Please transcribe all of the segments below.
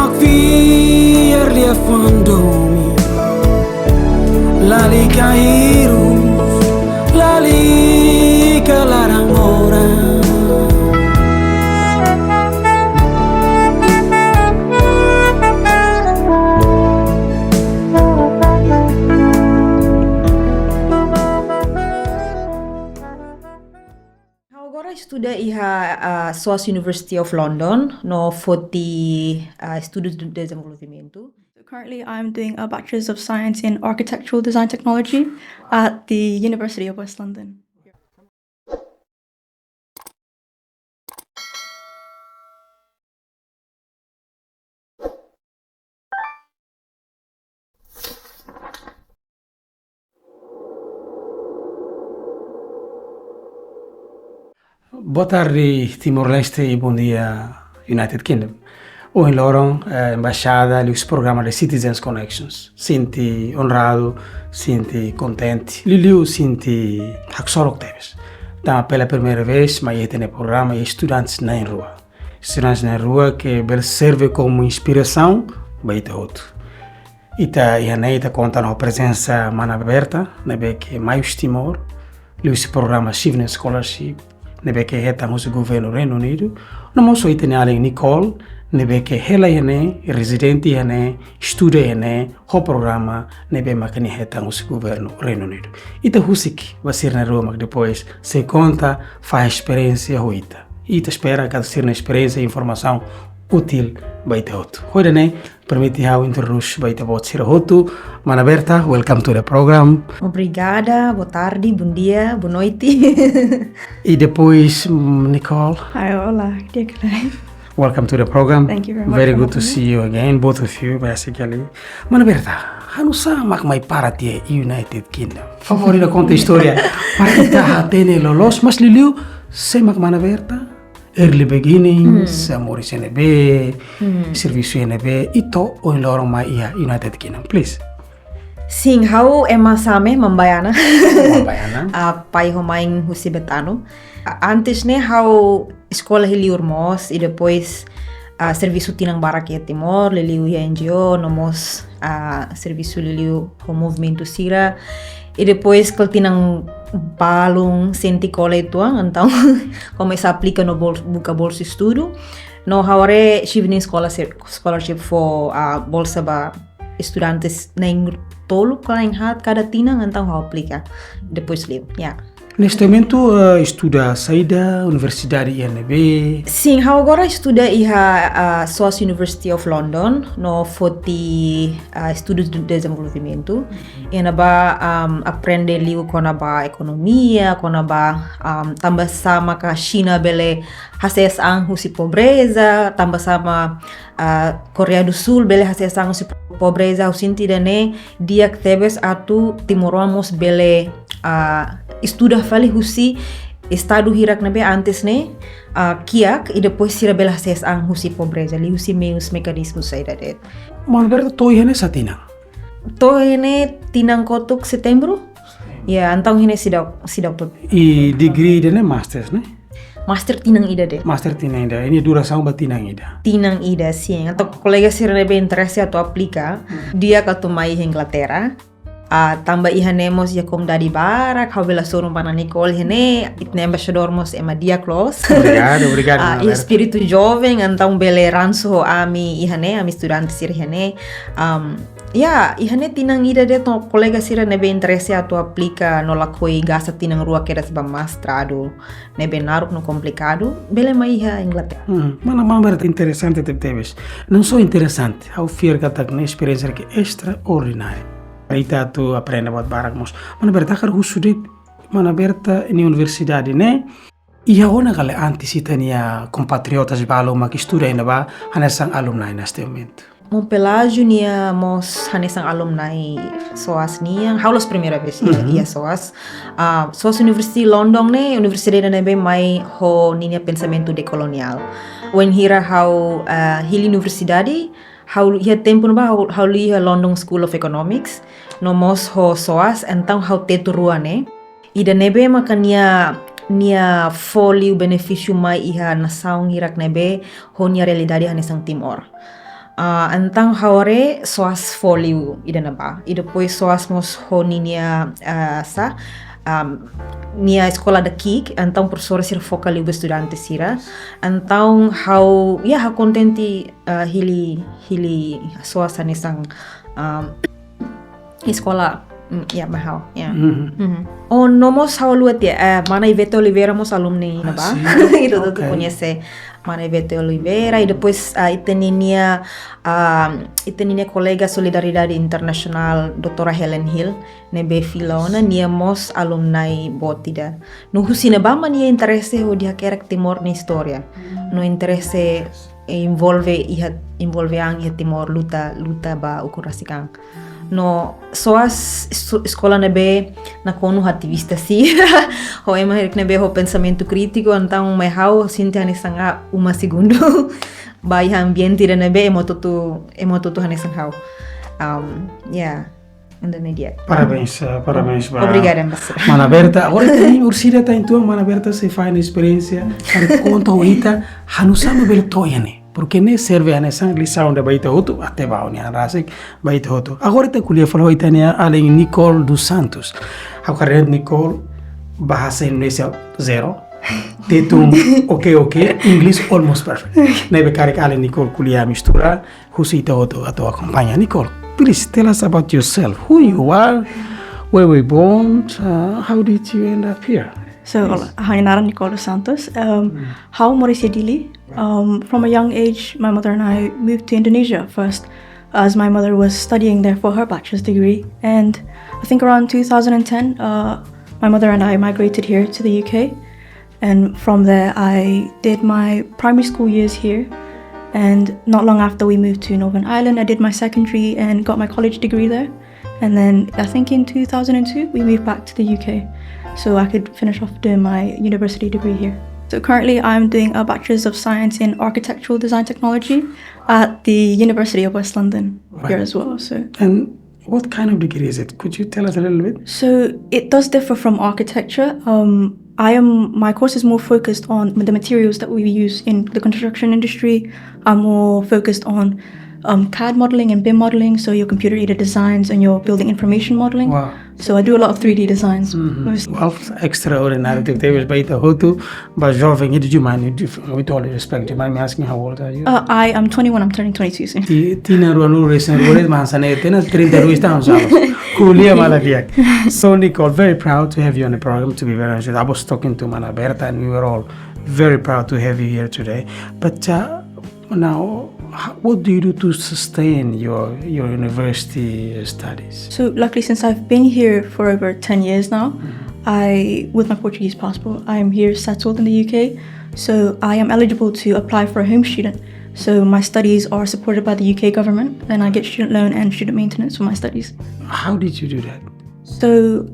mak vier dia fandomi lali kairus lali kalarang orang. Studa iha SOAS University of London no foti estudos de desenvolvimento. Currently, I'm doing a Bachelor's of Science in Architectural Design Technology at the University of West London. Boa tarde, Timor-Leste e bom dia, United Kingdom. Hoje, Lauren, embaixada e os programas de Citizens Connections. Sinto honrado, sinto contente. Liliu, sinto haxorok teves. Então, pela primeira vez, mas eu tenho programa e estudantes na rua. Estudantes na rua que serve como inspiração para o outro. E a conta na presença mana Berta, que mais East Timor, e esse programa Achievement Scholarship. Nebe que reta o governo Reino Unido, não só tem Nicole, nebe que ela é residente estuda o programa nebe makani reta o governo Reino Unido. Ita husik vai ser na Roma depois se conta faz experiência hoita. Ita espera que ser na experiência e informação útil baita hotu. Hoje permite eu introduzir baita bot ser hotu. Mana Berta, welcome to the program. Obrigada, boa tarde, bom dia, boa noite. E depois Nicole. Hi, hola, Welcome to the program. Thank you very much. Very good to see you again, both of you, basically. Mana Berta, ano sa mai para tie United Kingdom. Favorita conta história. Para kita tene lolos, mas liliu se Mana Berta. Early beginnings, amor CNB, serviço CNB, ito o loro mai ia United Kingdom, please. Sim, how emasame mambayana. Mambayana. Pai homain husibetano. Antes how escola hiliurmos e depois serviço tinang barak ya Timor, liliu ya NGO, nomos serviço liliu o movimento Sira. E depois que tinang balong senti cola itu então começa a aplicar no buka bolsa estudo no haware shivning scholarship for bolsa ba estudantes na tolo cada tinang então aplica depois leu Neste momento estuda saída Universidade INB. Sim, agora estuda iha SOAS University of London no foti estudos de desenvolvimento. E naba aprende liu com naba economia, com naba tambah sama ka China bele hases ang husi pobreza, tambah sama Korea do Sul bele hases ang husi pobreza husinti dane dia tebes atu Timor-Leste bele estuda fali husi estado hirak nabe antes kiak e depois sira bela ses ang husi pobreza li husi meus mecanismos saída det. Mana Berta toi hene sa tinang. Toi hene tinang kotuk setembro. Ya, antang hene sidak tot. E degree dene masters Master tinang ida det. Master tinang ida. Ini duração ba tinang ida. Tinang ida sim. Atau kolega sira nabe interesse atau aplica. Dia katu mai Inglaterra. Tambah ihanemos ya kom dari barak hau bela sorum pana Nicole hene itne embaixadormos ema dia close. Obrigado. Espírito jovem então bele ranso ami ihane ami estudante sir hene ihane tinang ida de to colega sira nebe interesse atu aplica no lakoi gasta tinang rua keras ba mestrado nebe naruk no complicado bele mai iha Inglaterra. Mana Berta interessante teves. Não só interessante, hau fier katak na experiência que extraordinária. Aí tu aprende buat barak mos. Mana Berta kar husudit Mana Berta ni universidade e agora kale antisitania compatriotas balo mak estuda ainda ba hanesang alumni neste momento. Mon pelágio nia mos hanesang alumni SOAS nia haulos primeira vez ia SOAS. SOAS University London universidade nebe mai ho ninia pensamento decolonial. When hira how hili universidade how ia tempo ba how li London School of Economics no mos ho SOAS então how tetu ruane ida nebe makania nia folio benefício mai iha nação irak nebe ho nia realidade hanesang Timor. Antang haore SOAS foliu ida na ba. Ida depois SOAS mos ho ninia nia escola daqui, então professora sira foca ali o estudante sira, então how contenti hili SOAS anisang escola mahal Oh, nomos how luat Mana Ivete Oliveira mos alumni na ba? Itu tu conhece Mana Ivete Oliveira e depois iteninia colega Solidariedade Internacional Doutora Helen Hill nebe filona nia mos alumni botida. No husina ba mania interesse ho dia kerek Timor na historia. No interesse involve ang Timor luta ba ukurasikang. No SOAS escola nebe na kono ativista si ho ema nebe ho pensamento crítico então mai how sinti anisanga uma segundo bai ambiente nebe emototu hanisang how and then dia parabéns obrigada ambassador Mana Berta agora também ursira tá então Mana Berta se faz na experiência para conta oita hanusama bertoyane porque ne serve a nessa lição da baita hoto até vai ne rasik baita hoto agora te kuliah falou itania além Nicole dos Santos agora Nicole bahasa Indonesia zero tetum okay English almost perfect nebe karek além Nicole kuliah mistura husita hoto atau acompanha Nicole please tell us about yourself who you are where we born how did you end up here. So, Hainara Nicole Santos. How Mauricio Dili? From a young age, my mother and I moved to Indonesia first, as my mother was studying there for her bachelor's degree. And I think around 2010, my mother and I migrated here to the UK. And from there, I did my primary school years here. And not long after we moved to Northern Ireland, I did my secondary and got my college degree there. And then I think in 2002, we moved back to the UK. So I could finish off doing my university degree here. So currently I'm doing a Bachelor's of Science in Architectural Design Technology at the University of West London here as well. So. And what kind of degree is it? Could you tell us a little bit? So it does differ from architecture. My course is more focused on the materials that we use in the construction industry. I'm more focused on CAD modeling and BIM modeling, so your computer-aided designs and your building information modeling. Wow. So I do a lot of 3D designs. Well, extraordinary. Teve baita hotu, but jovem, did you mind? With all respect, do you mind me asking how old are you? I am 21. I'm turning 22 soon. Tina ruanu recent rules mansane tena 32 estamos kulia malaviak. So Nicole, very proud to have you on the program. To be very honest, I was talking to Mana Berta, and we were all very proud to have you here today. But now, what do you do to sustain your university studies? So luckily, since I've been here for over 10 years now, with my Portuguese passport, I am here settled in the UK. So I am eligible to apply for a home student. So my studies are supported by the UK government, and I get student loan and student maintenance for my studies. How did you do that? So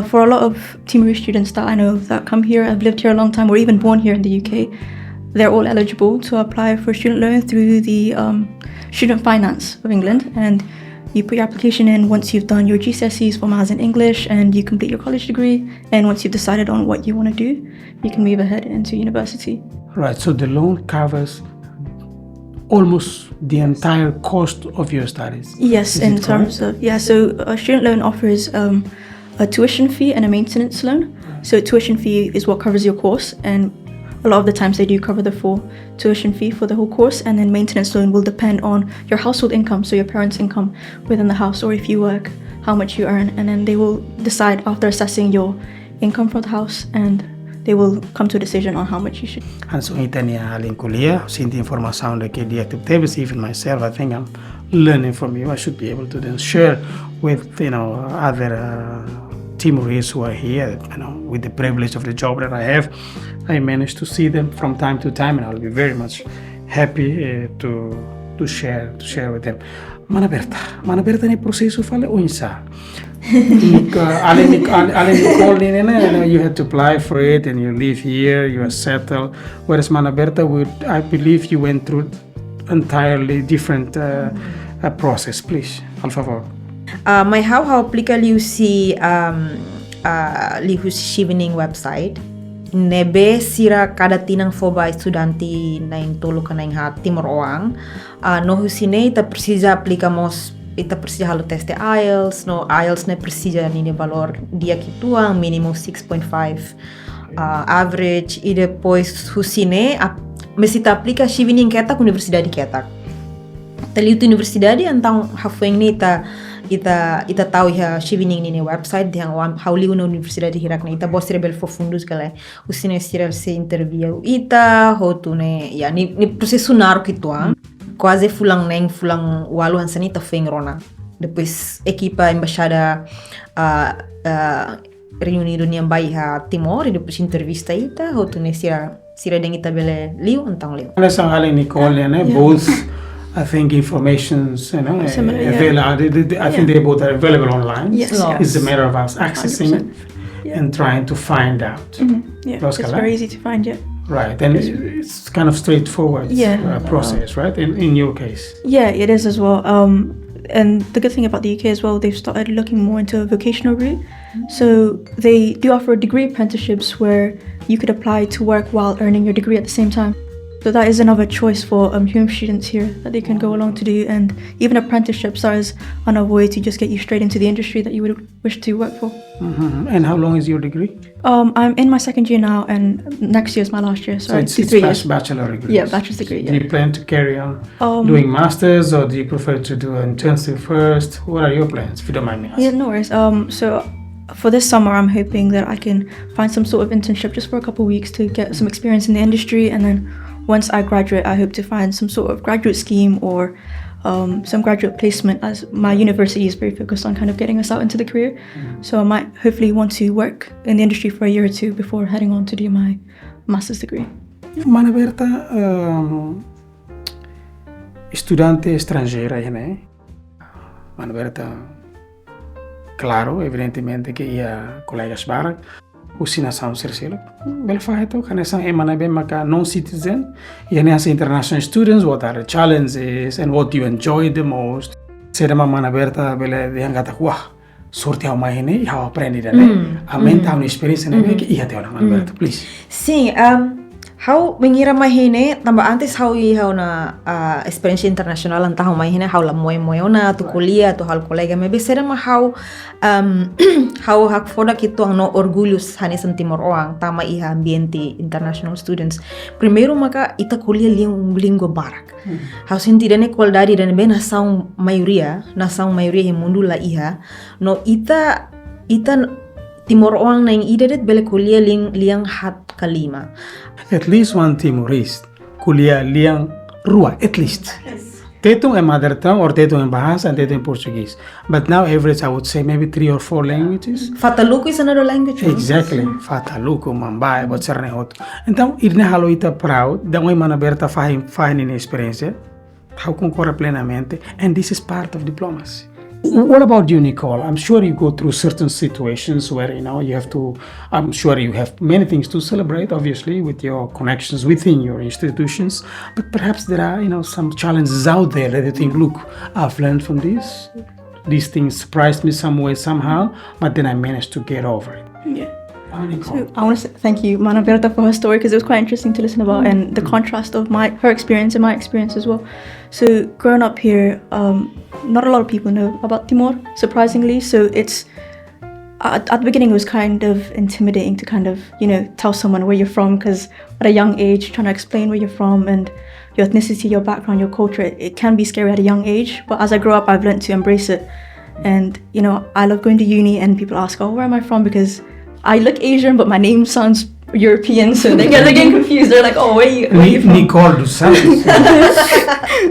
for a lot of Timorese students that I know that come here, have lived here a long time, or even born here in the UK, they're all eligible to apply for student loan through the Student Finance of England, and you put your application in once you've done your GCSEs for Maths and English and you complete your college degree, and once you've decided on what you want to do, you can move ahead into university. Right, so the loan covers almost the entire cost of your studies. Yes, in terms of, so a student loan offers a tuition fee and a maintenance loan. So tuition fee is what covers your course, and a lot of the times they do cover the full tuition fee for the whole course, and then maintenance loan will depend on your household income, so your parents' income within the house, or if you work, how much you earn, and then they will decide after assessing your income from the house, and they will come to a decision on how much you should. And so itania alin kuliah, sinti informação da que dia teve, even myself, I think I'm learning from you. I should be able to then share with other Timorese who are here, with the privilege of the job that I have. I manage to see them from time to time, and I'll be very much happy to share with them. Mana Berta ni processo fale o insa. Ale Nicole, you had to apply for it, and you live here, you are settled. Whereas Mana Berta, I believe you went through entirely different process. Please, al favor. My how aplica liu si liu shivening website nebe sira kada tinang foba estudanti naing tolu ka naing ha Timor Oang no husine ita precisa aplicamos ita precisa halo teste IELTS no IELTS ne precisa nini valor dia kituang minimum 6.5 average e depois husine mesita aplica chivini ketak universidade ketak taliu universidade então hafueng ni ita tahu ya chivini ni website yang hauli una universidade hirak na ita bos rebel for fundos kala usine siral se interview ita hotune ya ni processo naru kituang quase fulang walu hansani ta feng rona depois equipa embaixada reunido ni ambai ha Timor e depois entrevista ita hotune sira deng ita bele liu então liu ana sang ali Nicole né both I think information's Similar, available. I think they both are available online. Yes, It's a matter of us accessing it and trying to find out. Yeah, it's very easy to find, yeah. Right, and it's kind of straightforward process, right? In your case. Yeah, it is as well. And the good thing about the UK as well, they've started looking more into a vocational route. So they do offer degree apprenticeships where you could apply to work while earning your degree at the same time. So that is another choice for HUME students here that they can go along to do, and even apprenticeships are another way to just get you straight into the industry that you would wish to work for. Mm-hmm. And how long is your degree? I'm in my second year now, and next year is my last year. So it's 3 years. Bachelor degree. Yeah, bachelor's degree. Yeah. Do you plan to carry on doing masters, or do you prefer to do an intensive first? What are your plans, if you don't mind me asking? Yeah, no worries. So for this summer, I'm hoping that I can find some sort of internship just for a couple of weeks to get some experience in the industry, and then once I graduate, I hope to find some sort of graduate scheme or some graduate placement, as my university is very focused on kind of getting us out into the career. So I might hopefully want to work in the industry for a year or two before heading on to do my master's degree. Mana Berta, estudante estrangeira, né? Mana Berta, claro, evidentemente que ia colegas barak, usinação sercelo. Belfaito, kanesang emana be maka non-citizen, yani as international students, what are the challenges and what do you enjoy the most? Serama Mana Berta bele diangata wah, sorte ao mai ne, ia aprendi dele. Aumenta a experiência ne que ia ter Mana Berta, please. Sim, how mengira mahine tambah antes how na experiência internacional antah how mahine how la moe tu kuliah tu hal kolega maybe será ma how hak foda kitu ang no orgulhos hanes ang Timor Oang tama iha ambiente international students primeiro maka ita kuliah língua barak how sentida ne qualidade dan bem nação maioria he mundo la iha no ita Timor Oang na ida det bele kuliah liang hat kalima. At least one Timorese kuliah liang rua, at least. Tetong é mother tongue or tetong é bahasa and tetong é Portuguese. But now average I would say maybe 3 or 4 languages. Fataluku is another language. Exactly. Fataluku, Mambai, Botsarnehoto. Então, irne halo ita proud, da uma Mana Berta fine in experiência, how concorre plenamente, and this is part of diplomacy. What about you, Nicole? I'm sure you go through certain situations where, you have to, I'm sure you have many things to celebrate, obviously, with your connections within your institutions, but perhaps there are, some challenges out there that you think, look, I've learned from this. These things surprised me some way, somehow, but then I managed to get over it. Yeah. So I want to thank you, Mana Berta, for her story, because it was quite interesting to listen about, and the contrast of her experience and my experience as well. So growing up here, not a lot of people know about Timor, surprisingly. So it's at the beginning it was kind of intimidating to kind of tell someone where you're from, because at a young age trying to explain where you're from and your ethnicity, your background, your culture, it can be scary at a young age. But as I grow up, I've learned to embrace it, and I love going to uni and people ask, oh, where am I from? Because I look Asian, but my name sounds European, so they're getting confused. They're like, oh, where are you from? Nicole dos Santos.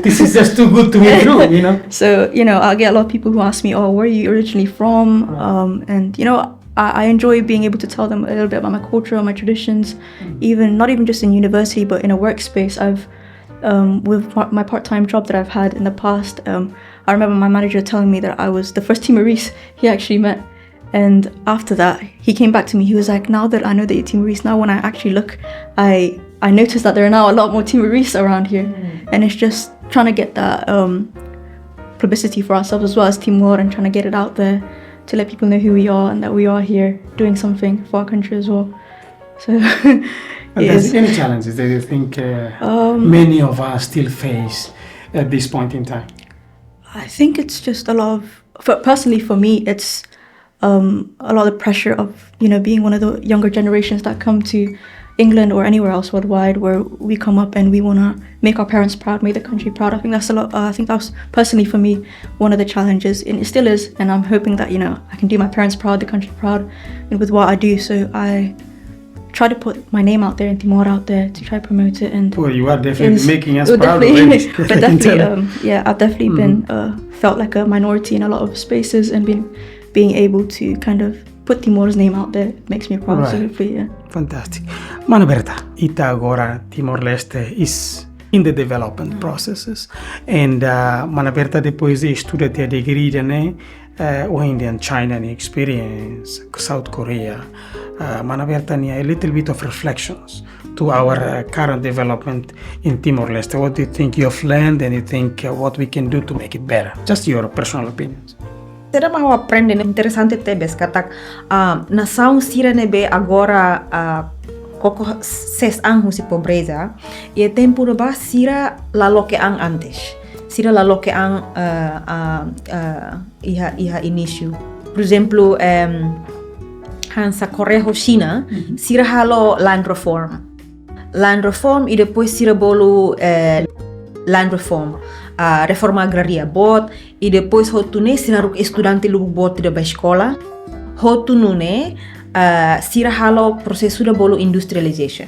This is just too good to be true, So, I'll get a lot of people who ask me, oh, where are you originally from? And, I enjoy being able to tell them a little bit about my culture, my traditions, not even just in university, but in a workspace. I've, with my part-time job that I've had in the past, I remember my manager telling me that I was the first Timorese he actually met. And after that, he came back to me. He was like, now that I know that you're Timorese, now when I actually look, I noticed that there are now a lot more Timorese around here. And it's just trying to get that publicity for ourselves as well as Timor, and trying to get it out there to let people know who we are and that we are here doing something for our country as well. So But there's any challenges that you think many of us still face at this point in time? I think it's just a lot of, personally for me, it's a lot of pressure of, being one of the younger generations that come to England or anywhere else worldwide, where we come up and we want to make our parents proud, make the country proud. I think that's a lot. I think that's personally for me one of the challenges, and it still is. And I'm hoping that I can do my parents proud, the country proud, and with what I do. So I try to put my name out there and Timor out there to try to promote it. And well, you are definitely making us proud already. But definitely, I've definitely been felt like a minority in a lot of spaces, and being able to kind of put Timor's name out there makes me proud. Right. So hopefully, yeah. Fantastic. Mana Berta, ita agora Timor-Leste is in the development processes. And Mana Berta depois estuda a degree né o Indian China experience, South Korea. Mana Berta a little bit of reflections to our current development in Timor-Leste. What do you think you have learned, and you think what we can do to make it better? Just your personal opinions. Será mau aprende interessante tebes katak nação sira nebe agora koko ses ang si pobreza e tempo ba sira la loke ang antes sira la loke ang iha início. Por exemplo, hansa Korea China sira halo land reform e depois sira bolo land reform, reforma agraria bot, e depois hotune sinaruk estudante lu bot da escola, hotunune sira halo processo da bolo industrialization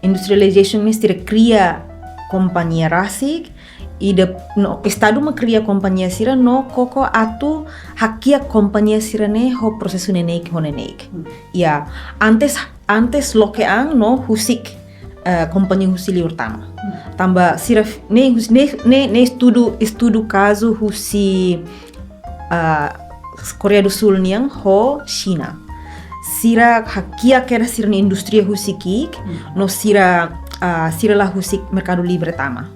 ni sira cria companhia rasik e no estado ma cria companhia sira no koko atu hakia companhia sira ne ho processo nenek honenek. Ya, antes loke ang no husik companhia husili utama. Tamba sira ne estudo caso husi Korea do Sul niang ho China. Sira hakia kera sira ni industria husiki no sira la husik mercado libre tama.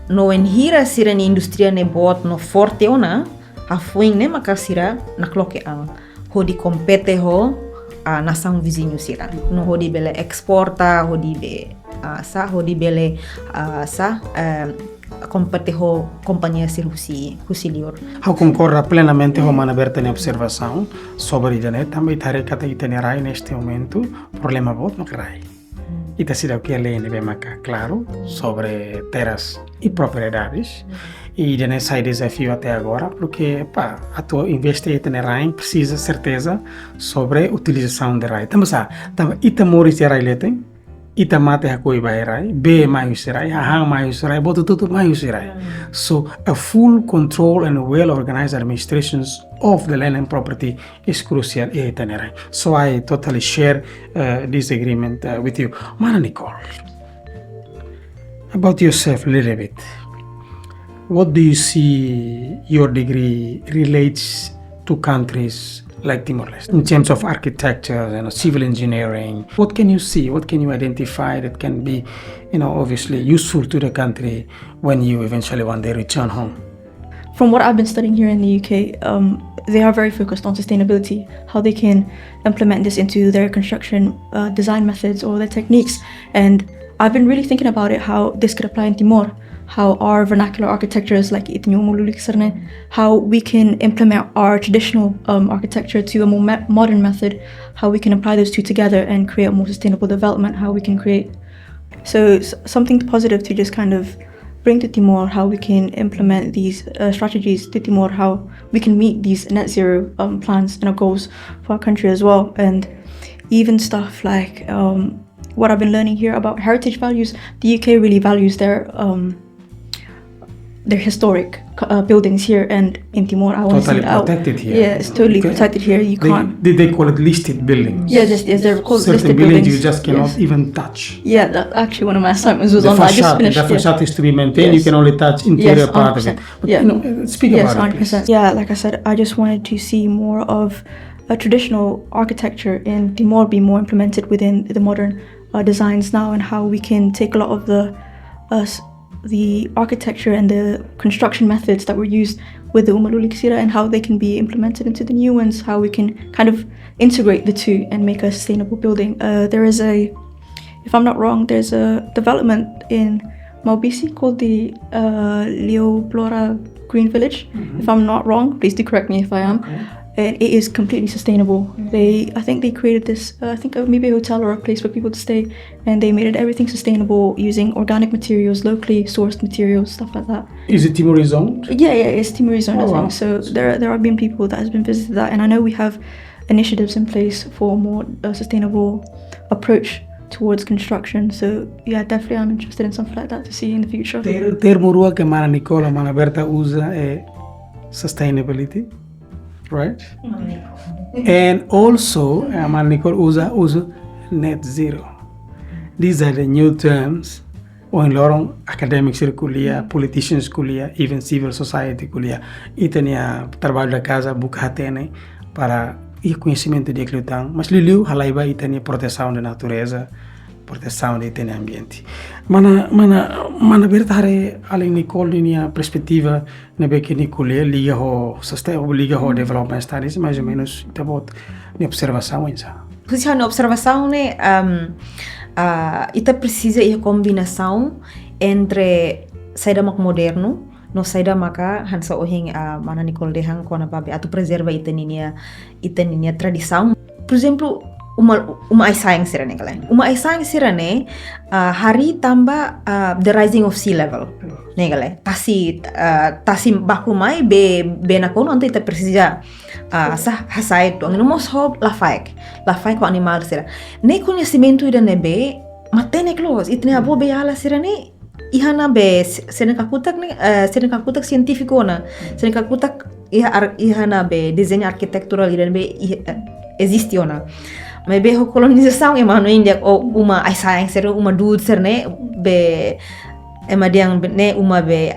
No en hira sira ni industria ne bot no forte ona afuing ne maka sira nakloke ang ho di compete ho nação vizinho sira. No ho di bele exporta, ho di be ho di bele compete ho companhia sir husi lior. Eu concordo plenamente com a Mana Berta na observação sobre isso. Também estarei kata itinerai neste momento problema bot no crai. E tá sendo que ele é bem claro sobre terras e propriedades. E nesse desafio até agora, porque a tua investir em rai precisa certeza sobre a utilização de rai. Estamos Timor-Leste rai tem. Ita mate hakoi bai be mai sirai, hang mai sirai, boto tutu mai sirai. So a full control and well organized administrations of the land and property is crucial in itinerary. So I totally share this agreement with you. Mana Nicole, about yourself a little bit. What do you see your degree relates to countries like Timor-Leste in terms of architecture and civil engineering? What can you see? What can you identify that can be, obviously useful to the country when you eventually one day return home? From what I've been studying here in the UK, they are very focused on sustainability, how they can implement this into their construction design methods or their techniques. And I've been really thinking about it, how this could apply in Timor, how our vernacular architectures like how we can implement our traditional architecture to a more modern method, how we can apply those two together and create more sustainable development, how we can create something positive to just kind of bring to Timor, how we can implement these strategies to Timor, how we can meet these net zero plans and our goals for our country as well. And even stuff like what I've been learning here about heritage values. The UK really values their historic buildings here, and in Timor, I want to see protected here. Yeah, it's totally protected here. You can't. Did they call it listed buildings? Yes, they're called certain listed buildings. You just cannot even touch. Yeah, that actually one of my assignments was the on facade, that. I just finished. The facade is to be maintained. Yes. You can only touch interior part of it. But, speak about it, please. Yeah, like I said, I just wanted to see more of a traditional architecture in Timor be more implemented within the modern designs now, and how we can take a lot of the the architecture and the construction methods that were used with the Umaluli Kisira and how they can be implemented into the new ones, how we can kind of integrate the two and make a sustainable building. If I'm not wrong, there's a development in Maubisi called the Leoblora Green Village. If I'm not wrong, please do correct me if I am. Okay. And it is completely sustainable. I think they created this, maybe a hotel or a place for people to stay, and they made it everything sustainable using organic materials, locally sourced materials, stuff like that. Is it Timorese owned? Yeah, it's Timorese owned, I think. Wow. So there have been people that has been visited that, and I know we have initiatives in place for a more sustainable approach towards construction. So yeah, definitely I'm interested in something like that to see in the future. Termo rua que mana Nicole, mana Berta usa é sustainability, right? And also, mana Nicole usa net zero. These are the new terms. Ou em lorong academics kuliah, politicians kuliah, even civil society kuliah. Itu ni trabalho da casa buka hatene para e conhecimento de aquilo, mas liliu halaiba e tem proteção da natureza, proteção de tem ambiente. Mana Berta hare além Nicole minha perspectiva na que Nicole liga ho sustainable liga ho development studies mais ou menos tá bot minha observação isso. Posição na observação né ita precisa a combinação entre saída mak moderno no saída maka hansa ohing mana Nicole dehang kona babe atu preserva itaninia tradição. Por exemplo, uma ai sayang sirane kala. Uma ai sayang sirane hari tamba the rising of sea level. Negale. Tasi baku mai be na kono ante ita precisa sa hasai to ngino mos hob la faik ko animal sira. Ne conhecimento ida nebe matene close itne abo be ala sirane ihana be senekakutak científico na senekakutak ihana be desenho arquitectural ida be existiona. Mas be ho colonização emano India ou uma ai sayang ser uma dude ser ne be emadiang ne uma be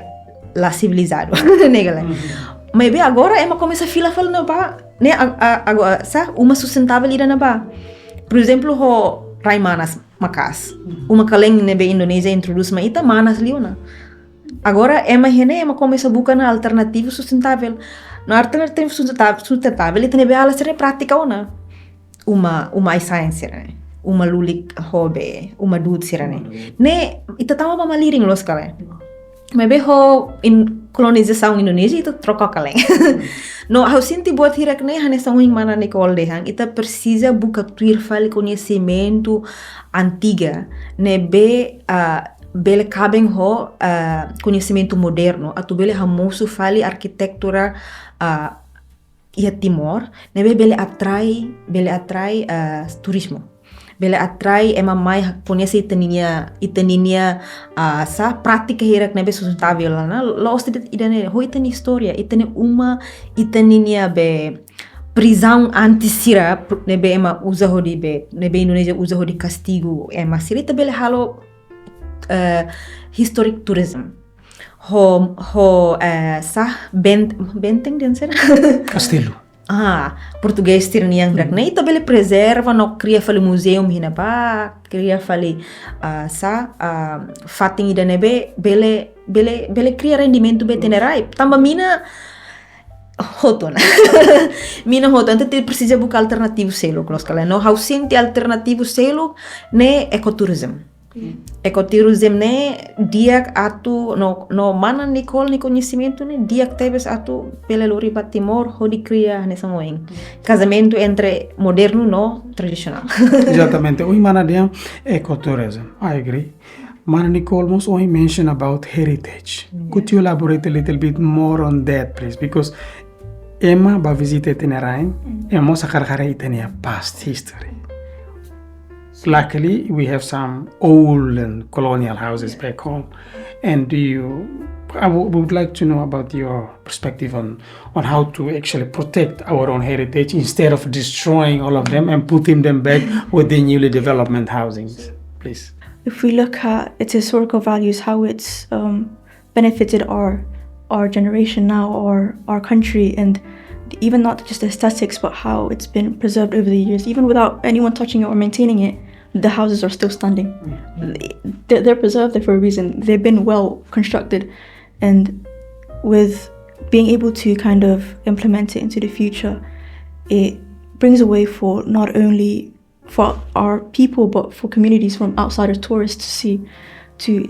la civilizado negala. Mas be agora ema começa a fila na ba ne agora sa uma sustentável ida na ba. Por exemplo ho raimanas makas. Uma kaleng ne be Indonesia introduz ma ita manas liuna. Agora ema começa a buscar na alternativa sustentável. Na alternativa sustentável ita ne be ala ser prática ona. Uma ai science sirane. Uma lulik hobe, uma dude sirane. Ne ita tama ba maliring los kale. Mas be ho in colonização Indonesia ita troca kaleng. No, eu sinto buat hirak ne hanesang wing mana Nicole dehang ita precisa buka tuir fale conhecimento antiga ne be bele cabem ho conhecimento moderno atu bele hamosu fale arquitectura ia Timor nebe bele atrai turismo bele atrai ema mai conhece itaninia sa prática hirak nebe sustentável na lo ostit idane ho itani história itaninia be prisão anti-sira nebe ema usa ho di be nebe Indonesia usa ho di castigo ema sirita bele halo historic tourism ho sa benteng den ser Castelo. Português tiraniang dak na ita bele preserva no cria fale museum hina ba cria fale fating ida nebe bele cria rendimento betenerai tamba mina hoton ante precisa buscar alternativo selo klos kala no how senti alternativo selo ne ecotourism. Ecotourism ne diak atu no mana Nicole ni conhecimento ne diak tebes atu pela lori ba Timor ho di cria nessa moing casamento entre moderno no tradicional. Exatamente. Oi mana dia ecotourism. I agree. Mana Nicole most only mention about heritage. Could you elaborate a little bit more on that, please? Because Emma ba visite Tenerain, Emma sakarkare itenia past history. Luckily, we have some old and colonial houses back home. And I would like to know about your perspective on how to actually protect our own heritage instead of destroying all of them and putting them back with the newly development housings, please. If we look at its historical values, how it's benefited our generation now, or our country, and even not just the aesthetics, but how it's been preserved over the years, even without anyone touching it or maintaining it. the houses are still standing. They're preserved there for a reason. They've been well constructed, and with being able to kind of implement it into the future, it brings a way for not only for our people but for communities from outside as tourists to see.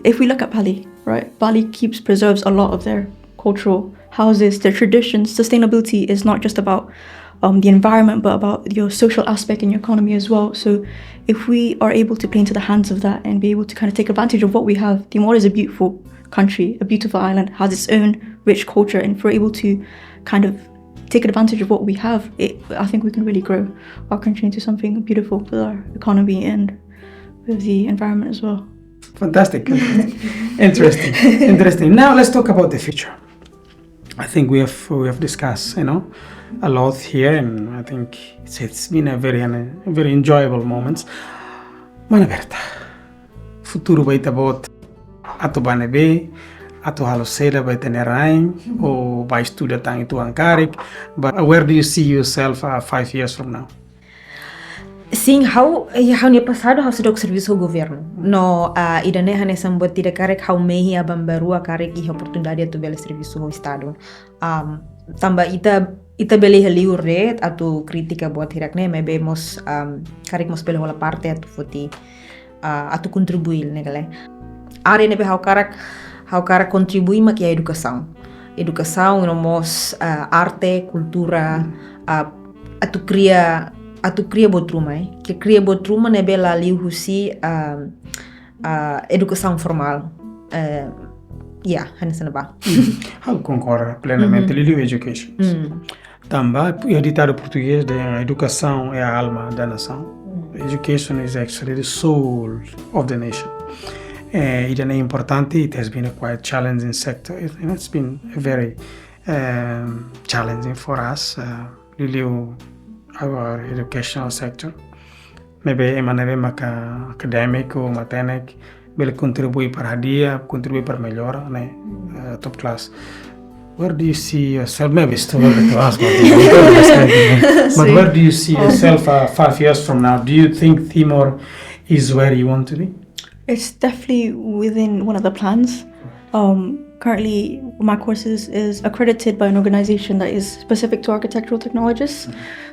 If we look at Bali, right? Bali preserves a lot of their cultural houses, their traditions. Sustainability is not just about the environment, but about your social aspect in your economy as well. So if we are able to play into the hands of that and be able to kind of take advantage of what we have, Timor is a beautiful country, a beautiful island, has its own rich culture, and if we're able to kind of take advantage of what we have, I think we can really grow our country into something beautiful with our economy and with the environment as well. Fantastic. Interesting. Now let's talk about the future. I think we have discussed, a lot here, and I think it's been a very enjoyable moments. Mana Berta, futuro baita bot ato bane be, ato halo seda baita nerain, o vai studia tang itu angkarik. But where do you see yourself 5 years from now? Sim, how ni passado how sedok serviço ao governo. No, idane hane sambot tira karek how mehi abambarua karek I oportunidade to bele serviço ao estado. Tamba ita bele haliure atu kritika buat hirakne mebe mos karek mos bele wala parte atu foti atu contribuir negale. Are nebe how karak contribui mak ya educação. Educação no mos arte, cultura atu cria botruma, que cria botruma nebe la liuhusi educação formal. Hansen ba. Eu concordo plenamente. Liu education. Também o ditado português de educação é a alma da nação. Education is actually the soul of the nation. It is important. It has been a quite challenging sector. It's been very challenging for us. Our educational sector. Maybe emaneve maka academic ou matenic, bele contribui para dia, contribui para melhor, né? Top class. Where do you see yourself? Maybe it's too early to ask, but where do you see yourself 5 years from now? Do you think Timor is where you want to be? It's definitely within one of the plans. Currently, my courses is accredited by an organization that is specific to architectural technologists.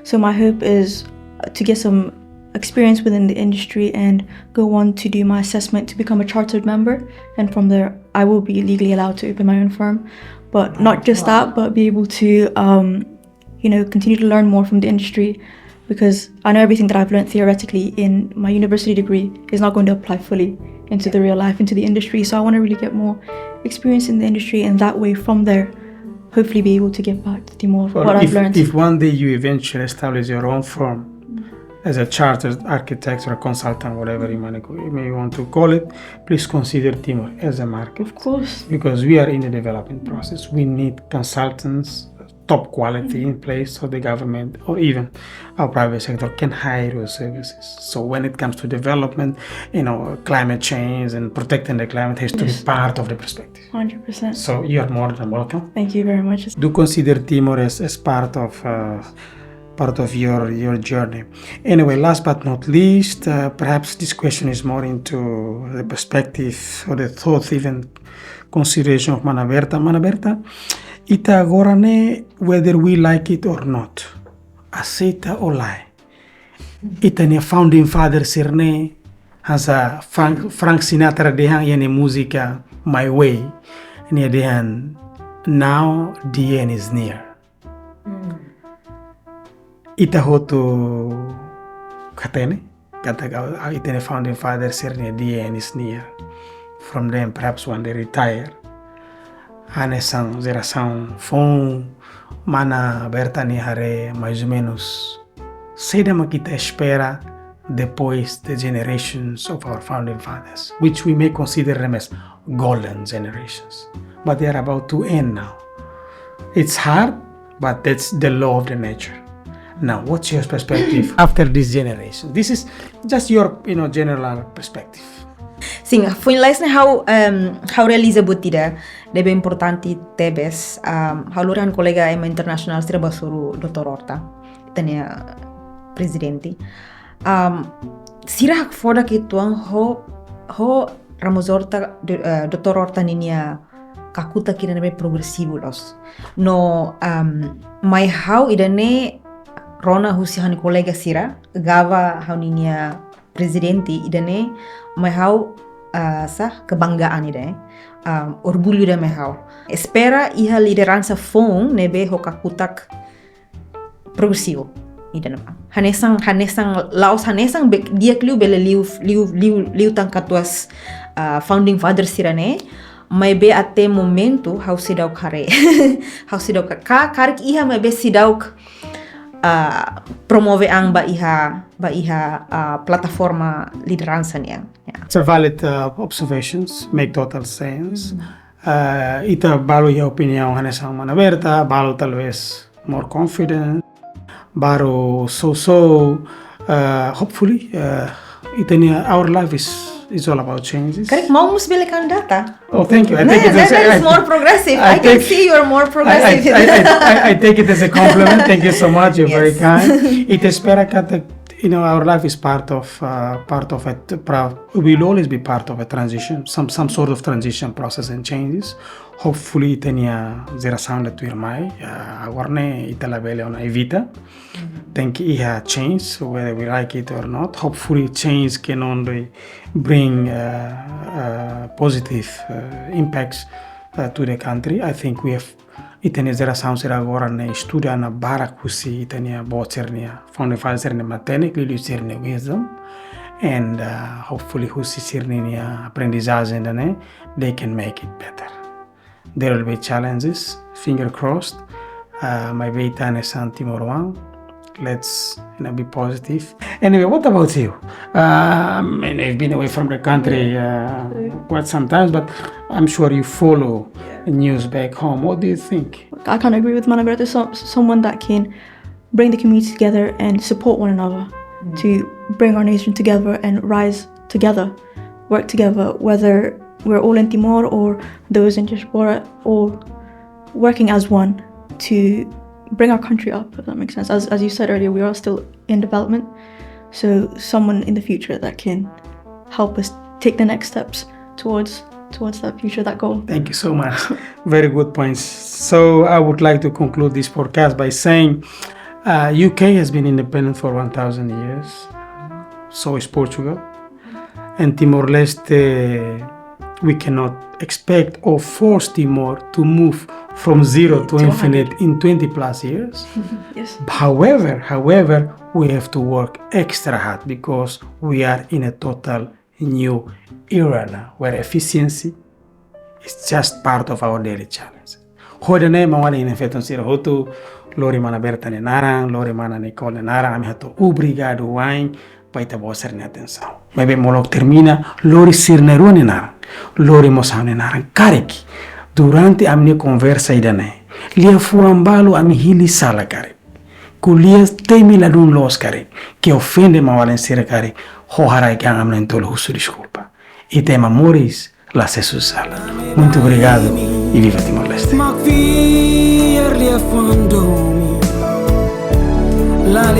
So my hope is to get some experience within the industry and go on to do my assessment to become a chartered member. And from there, I will be legally allowed to open my own firm. But not just that, but be able to, continue to learn more from the industry, because I know everything that I've learned theoretically in my university degree is not going to apply fully into the real life, into the industry. So I want to really get more experience in the industry, and that way from there hopefully be able to give back to Timor what I've learned. If one day you eventually establish your own firm as a chartered architect or a consultant, whatever you may want to call it, please consider Timor as a market. Of course. Because we are in the development process. We need consultants, top quality in place, so the government or even our private sector can hire your services. So when it comes to development, climate change and protecting the climate has to be part of the perspective. 100%. So you are more than welcome. Thank you very much. Do consider Timor as part of your journey. Anyway, last but not least, perhaps this question is more into the perspective or the thought, even consideration of Mana Berta. Mana Berta, ita agora ne, whether we like it or not, aceita ou lai. Ita ne founding father sirne, hasa Frank Sinatra dehan yene música My Way, ne dehan Now the end is near. Ita hoto katene, ita ne founding father sirne the end is near. From them, perhaps when they retire, essa geração foi Mana Berta ni hare mais ou menos sei da kita espera depois the generations of our founding fathers, which we may consider them as golden generations, but they are about to end now. It's hard, but that's the law of the nature. Now, what's your perspective after this generation? This is just your general perspective. Sim, foi in how realiza botida debe importante tebes haluran kolega ema international strabasuru Dr. Horta tenia presidente sirah foda kituang ho ramozorta Dr. Horta ninia kakuta kina nabe progresivo los. No mai hau idane rona husi hani kolega sira gava hau ninia presidenti idane mai hau kebanggaan idane. Orgulho da mai hau. Espera iha liderança fong nebe ho kakutak progresivo. Hanesang laos hanesang dia kliu bele liu tang katuas founding fathers sirane mai be ate momento hau sidau kare hau sidau karik iha mai be sidau promove ang ba iha plataforma liderança nia. It's a valid observations, make total sense. Ita balu ya opinião hanesang mana Berta, balu talvez more confident. Baro hopefully our life is all about changes. Correct, mau mus bele kandidata. Oh, thank you. I take it as that is more progressive. I can see you're more progressive. I take it as a compliment. Thank you so much. You're very kind. It espera que our life is part of it. We'll always be part of a transition, some sort of transition process and changes. Hopefully tenia zera sound to irmai agorne itala bele ona evita. Think iha change whether we like it or not. Hopefully change can only bring positive impacts to the country. I think we have itania zera sound sera agora ne studia na barakusi itania bocernia founding father ne matene lili sirne wisdom and hopefully husi sirnia aprendizagem ne they can make it better. There will be challenges, finger crossed. My beta is Timor-Leste. Let's be positive. Anyway, what about you? I've been away from the country quite some time, but I'm sure you follow news back home. What do you think? I can't agree with Mana Berta. Someone that can bring the community together and support one another to bring our nation together and rise together, work together, whether we're all in Timor or those in diaspora, all working as one to bring our country up, if that makes sense. As you said earlier, we are still in development, so someone in the future that can help us take the next steps towards that future, that goal. Thank you so much. Very good points. So I would like to conclude this podcast by saying UK has been independent for 1,000 years. So is Portugal. And Timor-Leste, we cannot expect or force Timor to move from zero to infinite in 20 plus years. Yes. However, we have to work extra hard because we are in a total new era now where efficiency is just part of our daily challenge. Hodane mawali in effeito sira hotu lori mana Berta ne narang, lori mana Nicole ne narang, ami hato obrigado wain paita boser ne atenção. Maybe molok termina lori sirne ruane narang, lori mosane narang kariki. Durante a minha conversa idane, lia fuambalo ami hili sala kare. Kulia temi la dun los kare, que ofende mawalen sira kare, hoharai que amna entolo husu desculpa. E tema Moris la se sala. Muito obrigado e viva Timor-Leste. La